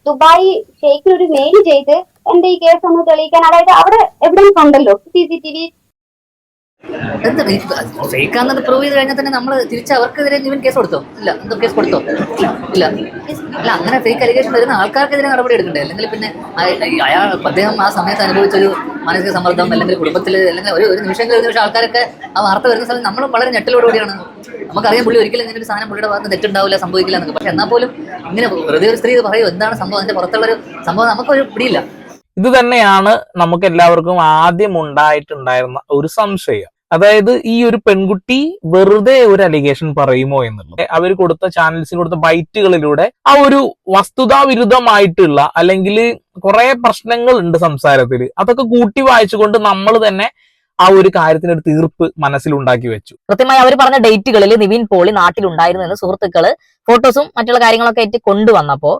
Dubai ഷെയ്ഖിന് ഒരു mail ചെയ്ത് എന്റെ ഈ കേസ് ഒന്ന് തെളിയിക്കാൻ, അതായത് അവിടെ എവിടെയും ഉണ്ടല്ലോ CCTV. എന്താ ഫേക്കാന്നത് പ്രൂവ് ചെയ്ത് കഴിഞ്ഞാൽ തന്നെ നമ്മൾ തിരിച്ച് അവർക്കെതിരെ ഇവൻ കേസ് കൊടുത്തോ? ഇല്ല. എന്തോ കേസ് കൊടുത്തോ? ഇല്ല. അല്ല, അങ്ങനെ ഫേക്ക് അലിഗേഷൻ വരുന്ന ആൾക്കാർക്കെതിരെ നടപടി എടുക്കണ്ടേ? അല്ലെങ്കിൽ പിന്നെ അദ്ദേഹം ആ സമയത്ത് അനുഭവിച്ചൊരു മാനസിക സമ്മർദ്ദം, അല്ലെങ്കിൽ കുടുംബത്തിൽ, അല്ലെങ്കിൽ ഒരു നിമിഷം ഒരു നിമിഷം ആൾക്കാരൊക്കെ ആ വാർത്ത വരുന്ന സമയത്ത് നമ്മൾ വളരെ ഞെട്ടലോടുകൂടിയാണ്. നമുക്കറിയാം പുള്ളി ഒരിക്കലും ഇങ്ങനെ ഒരു സാധനം പുള്ളിയുടെ ഭാഗത്ത് തെറ്റുണ്ടാവില്ല, സംഭവിക്കില്ല എന്നൊക്കെ. പക്ഷെ എന്നാൽ പോലും ഇങ്ങനെ വെറുതെ ഒരു സ്ത്രീ പറയും എന്താണ് സംഭവം, അതിന്റെ പുറത്തുള്ളൊരു സംഭവം നമുക്കൊരു പിടിയില്ല. ഇത് തന്നെയാണ് നമുക്ക് എല്ലാവർക്കും ആദ്യം ഉണ്ടായിട്ടുണ്ടായിരുന്ന ഒരു സംശയം. അതായത് ഈ ഒരു പെൺകുട്ടി വെറുതെ ഒരു അലിഗേഷൻ പറയുമോ എന്നുള്ളത്. അവർ കൊടുത്ത ചാനൽസിന് കൊടുത്ത ബൈറ്റുകളിലൂടെ ആ ഒരു വസ്തുതാവിരുദ്ധമായിട്ടുള്ള അല്ലെങ്കിൽ കുറെ പ്രശ്നങ്ങൾ ഉണ്ട് സംസാരത്തിൽ, അതൊക്കെ കൂട്ടി വായിച്ചുകൊണ്ട് നമ്മൾ തന്നെ ആ ഒരു കാര്യത്തിന് ഒരു തീർപ്പ് മനസ്സിലുണ്ടാക്കി വെച്ചു. കൃത്യമായി അവർ പറഞ്ഞ ഡേറ്റുകളിൽ നിവിൻ പോളി നാട്ടിലുണ്ടായിരുന്നു എന്ന് സുഹൃത്തുക്കള് ഫോട്ടോസും മറ്റുള്ള കാര്യങ്ങളൊക്കെ ആയിട്ട് കൊണ്ടുവന്നപ്പോ